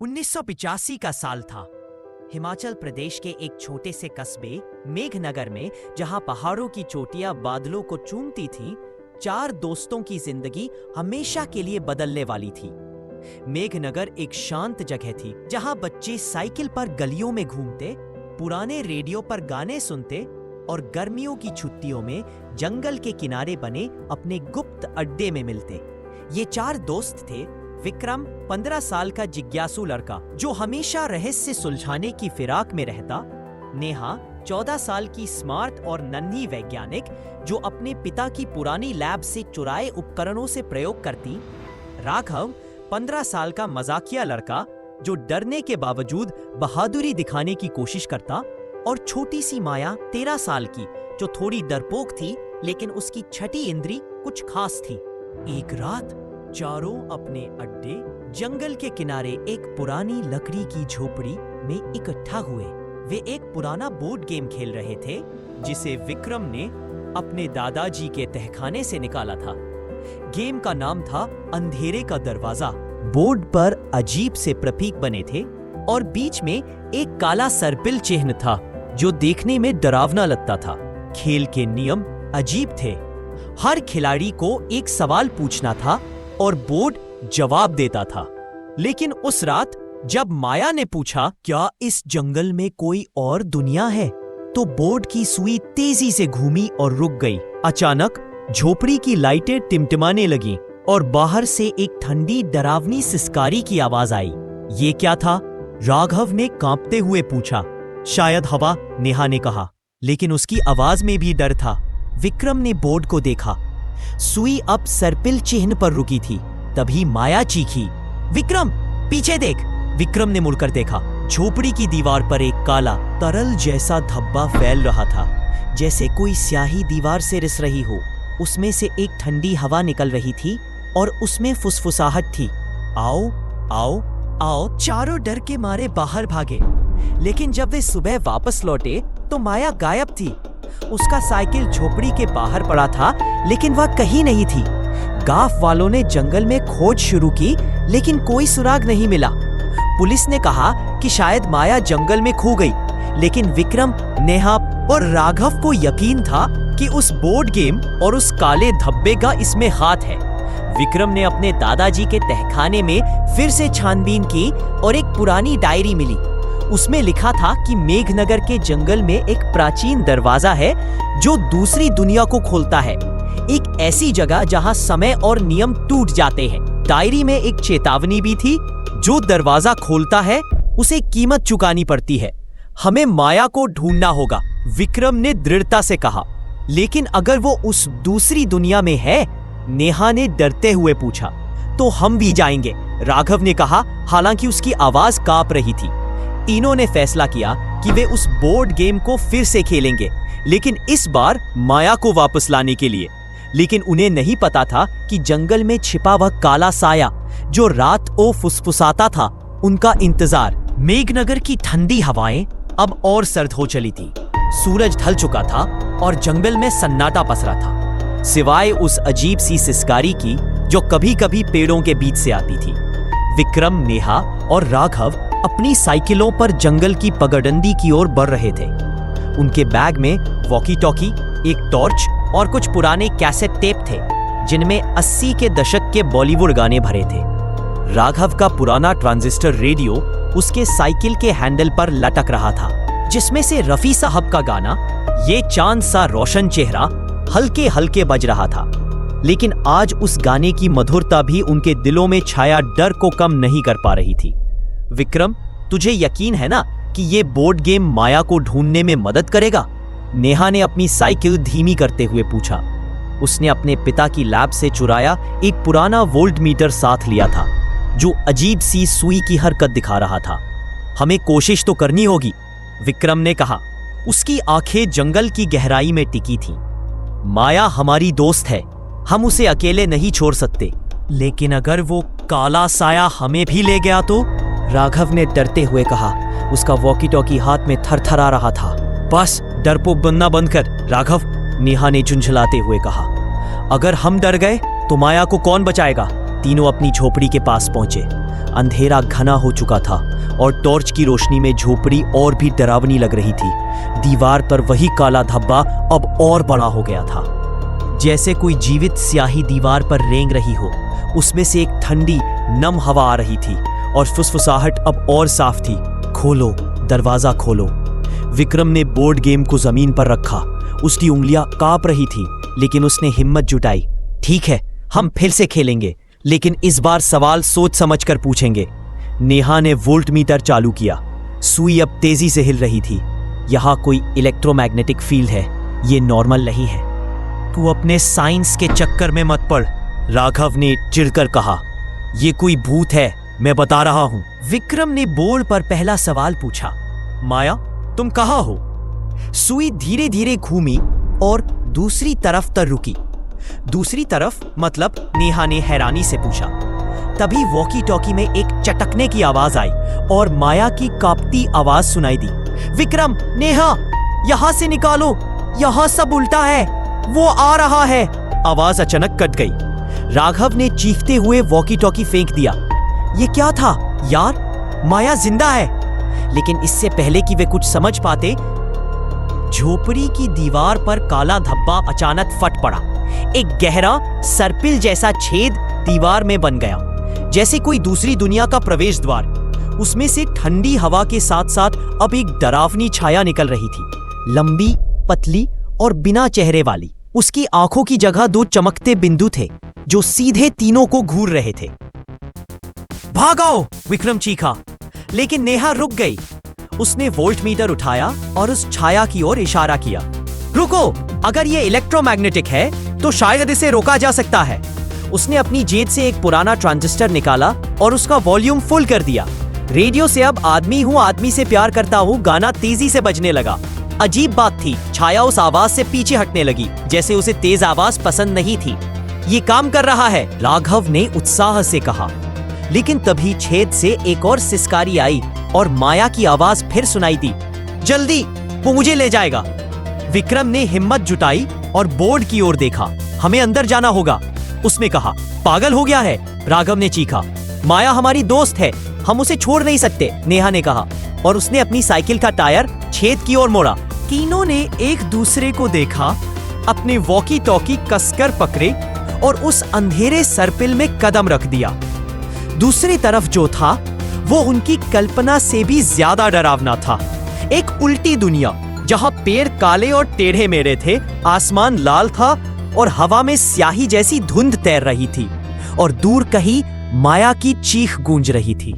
1985 का साल था। हिमाचल प्रदेश के एक छोटे से कस्बे मेघनगर में, जहां पहाड़ों की चोटियां बादलों को चूमती थीं, चार दोस्तों की जिंदगी हमेशा के लिए बदलने वाली थी। मेघनगर एक शांत जगह थी जहां बच्चे साइकिल पर गलियों में घूमते, पुराने रेडियो पर गाने सुनते और गर्मियों की छुट्टियों में जंगल के किनारे बने अपने गुप्त अड्डे में मिलते। ये चार दोस्त थे: विक्रम 15 साल का जिज्ञासु लड़का जो हमेशा रहस्य सुलझाने की फिराक में रहता, नेहा 14 साल की स्मार्ट और नन्ही वैज्ञानिक जो अपने पिता की पुरानी लैब से चुराए उपकरणों से प्रयोग करती, राघव 15 साल का मजाकिया लड़का जो डरने के बावजूद बहादुरी दिखाने की कोशिश करता, और छोटी सी माया 13 साल की जो थोड़ी डरपोक थी लेकिन उसकी छठी इंद्री कुछ खास थी। एक रात चारों अपने अड्डे जंगल के किनारे एक पुरानी लकड़ी की झोपड़ी में इकट्ठा हुए। वे एक पुराना बोर्ड गेम खेल रहे थे जिसे विक्रम ने अपने दादाजी के तहखाने से निकाला था। गेम का नाम था अंधेरे का दरवाजा। बोर्ड पर अजीब से प्रतीक बने थे और बीच में एक काला सर्पिल चिन्ह था जो देखने में डरावना लगता था। खेल के नियम अजीब थे। हर खिलाड़ी को एक सवाल पूछना था और बोर्ड जवाब देता था। लेकिन उस रात जब माया ने पूछा, क्या इस जंगल में कोई और दुनिया है, तो बोर्ड की सुई तेजी से घूमी और रुक गई। अचानक झोपड़ी की लाइटें टिमटिमाने लगीं और बाहर से एक ठंडी डरावनी सिसकारी की आवाज आई। ये क्या था? राघव ने कांपते हुए पूछा। शायद हवा, नेहा ने कहा, लेकिन उसकी आवाज में भी डर था। विक्रम ने बोर्ड को देखा। सुई अब सर्पिल चिन्ह पर रुकी थी। तभी माया चीखी, विक्रम पीछे देख। विक्रम ने मुड़कर देखा। झोपड़ी की दीवार पर एक काला तरल जैसा धब्बा फैल रहा था, जैसे कोई स्याही दीवार से रिस रही हो। उसमें से एक ठंडी हवा निकल रही थी और उसमें फुसफुसाहट थी, आओ आओ आओ। चारों डर के मारे बाहर भागे, लेकिन जब वे सुबह वापस लौटे तो माया गायब थी। उसका साइकिल झोपड़ी के बाहर पड़ा था, लेकिन वह कहीं नहीं थी। गांव वालों ने जंगल में खोज शुरू की, लेकिन कोई सुराग नहीं मिला। पुलिस ने कहा कि शायद माया जंगल में खो गई, लेकिन विक्रम, नेहा और राघव को यकीन था कि उस बोर्ड गेम और उस काले धब्बे का इसमें हाथ है। विक्रम ने अपने दादाजी के तहखाने में फिर से छानबीन की और एक पुरानी डायरी मिली। उसमें लिखा था कि मेघनगर के जंगल में एक प्राचीन दरवाजा है जो दूसरी दुनिया को खोलता है, एक ऐसी जगह जहां समय और नियम टूट जाते हैं। डायरी में एक चेतावनी भी थी, जो दरवाजा खोलता है उसे कीमत चुकानी पड़ती है। हमें माया को ढूंढना होगा, विक्रम ने दृढ़ता से कहा। लेकिन अगर वो उस दूसरी दुनिया में है, नेहा ने डरते हुए पूछा, तो हम भी जाएंगे, राघव ने कहा, हालांकि उसकी आवाज कांप रही थी। तीनों ने फैसला किया कि वे उस बोर्ड गेम को फिर से खेलेंगे, लेकिन इस बार माया को वापस लाने के लिए। लेकिन उन्हें नहीं पता था कि जंगल में छिपा वह काला साया जो रात को फुसफुसाता था, उनका इंतजार। मेघनगर की ठंडी हवाएं अब और सर्द हो चली थी। सूरज ढल चुका था और जंगल में सन्नाटा पसरा था, सिवाय उस अजीब सी सिसकारी की जो कभी कभी पेड़ों के बीच से आती थी। विक्रम, नेहा और राघव अपनी साइकिलों पर जंगल की पगडंडी की ओर बढ़ रहे थे। उनके बैग में वॉकी टॉकी, एक टॉर्च और कुछ पुराने कैसेट टेप थे, जिनमें 80 के दशक के बॉलीवुड गाने भरे थे। राघव का पुराना ट्रांजिस्टर रेडियो उसके साइकिल के हैंडल पर लटक रहा था, जिसमें से रफी साहब का गाना ये चांद सा रोशन चेहरा हल्के हल्के बज रहा था। लेकिन आज उस गाने की मधुरता भी उनके दिलों में छाया डर को कम नहीं कर पा रही थी। विक्रम, तुझे यकीन है ना कि ये बोर्ड गेम माया को ढूंढने में मदद करेगा? नेहा ने अपनी साइकिल धीमी करते हुए पूछा। उसने अपने पिता की लैब से चुराया एक पुराना वोल्ट मीटर साथ लिया था, जो अजीब सी सुई की हरकत दिखा रहा था। हमें कोशिश तो करनी होगी, विक्रम ने कहा। उसकी आंखें जंगल की गहराई में टिकी थीं। माया हमारी दोस्त है, हम उसे अकेले नहीं छोड़ सकते। लेकिन अगर वो काला साया हमें भी ले गया तो? राघव ने डरते हुए कहा। उसका वॉकी टॉकी हाथ में थरथरा रहा था। बस डरपोक बनना बंद कर, राघव, नेहा ने झुंझलाते हुए कहा। अगर हम डर गए तो माया को कौन बचाएगा? तीनों अपनी झोपड़ी के पास पहुंचे। अंधेरा घना हो चुका था और टॉर्च की रोशनी में झोपड़ी और भी डरावनी लग रही थी। दीवार पर वही काला धब्बा अब और बड़ा हो गया था, जैसे कोई जीवित स्याही दीवार पर रेंग रही हो। उसमें से एक ठंडी नम हवा आ रही थी और फुसफुसाहट अब और साफ थी। खोलो, दरवाजा खोलो। विक्रम ने बोर्ड गेम को जमीन पर रखा। उसकी उंगलियां कांप रही थी, लेकिन उसने हिम्मत जुटाई। ठीक है, हम फिर से खेलेंगे, लेकिन इस बार सवाल सोच समझकर पूछेंगे। नेहा ने वोल्ट मीटर चालू किया। सुई अब तेजी से हिल रही थी। यहां कोई इलेक्ट्रोमैग्नेटिक फील्ड है, ये नॉर्मल नहीं है। तू अपने साइंस के चक्कर में मत पड़, राघव ने चिढ़कर कहा। ये कोई भूत है, मैं बता रहा हूं। विक्रम ने बोर्ड पर पहला सवाल पूछा। माया, तुम कहां हो? सुई धीरे धीरे घूमी और दूसरी तरफ तर रुकी। दूसरी तरफ मतलब? नेहा ने हैरानी से पूछा। तभी वॉकी टॉकी में एक चटकने की आवाज आई और माया की कांपती आवाज सुनाई दी। विक्रम, नेहा, यहां से निकालो, यहां सब उल्टा है, वो आ रहा है। आवाज अचानक कट गई। राघव ने चीखते हुए वॉकी टॉकी फेंक दिया। ये क्या था यार? माया जिंदा है। लेकिन इससे पहले कि वे कुछ समझ पाते, झोपड़ी की दीवार पर काला धब्बा अचानक फट पड़ा। एक गहरा सर्पिल जैसा छेद दीवार में बन गया, जैसे कोई दूसरी दुनिया का प्रवेश द्वार। उसमें से ठंडी हवा के साथ साथ अब एक डरावनी छाया निकल रही थी, लंबी, पतली और बिना चेहरे वाली। उसकी आंखों की जगह दो चमकते बिंदु थे जो सीधे तीनों को घूर रहे थे। भागो! विक्रम चीखा, लेकिन नेहा रुक गई। उसने वोल्ट मीटर उठाया और उस छाया की ओर इशारा किया। रुको, अगर ये इलेक्ट्रोमैग्नेटिक है तो शायद इसे रोका जा सकता है। उसने अपनी जेब से एक पुराना ट्रांजिस्टर निकाला और उसका वॉल्यूम फुल कर दिया। रेडियो से अब आदमी हूँ आदमी से प्यार करता हूँ गाना तेजी से बजने लगा। अजीब बात थी, छाया उस आवाज से पीछे हटने लगी, जैसे उसे तेज आवाज पसंद नहीं थी। ये काम कर रहा है, राघव ने उत्साह से कहा। लेकिन तभी छेद से एक और सिसकारी आई और माया की आवाज फिर सुनाई दी। जल्दी, वो मुझे ले जाएगा। विक्रम ने हिम्मत जुटाई और बोर्ड की ओर देखा। हमें अंदर जाना होगा, उसने कहा। पागल हो गया है, राघव ने चीखा। माया हमारी दोस्त है, हम उसे छोड़ नहीं सकते, नेहा ने कहा। और उसने अपनी साइकिल का टायर छेद की ओर मोड़ा। तीनों ने एक दूसरे को देखा, अपने वॉकी टॉकी कसकर पकड़े और उस अंधेरे सर्पिल में कदम रख दिया। दूसरी तरफ जो था वो उनकी कल्पना से भी ज्यादा डरावना था। एक उल्टी दुनिया जहां पेड़ काले और टेढ़े मेढ़े थे, आसमान लाल था और हवा में स्याही जैसी धुंध तैर रही थी और दूर कहीं माया की चीख गूंज रही थी।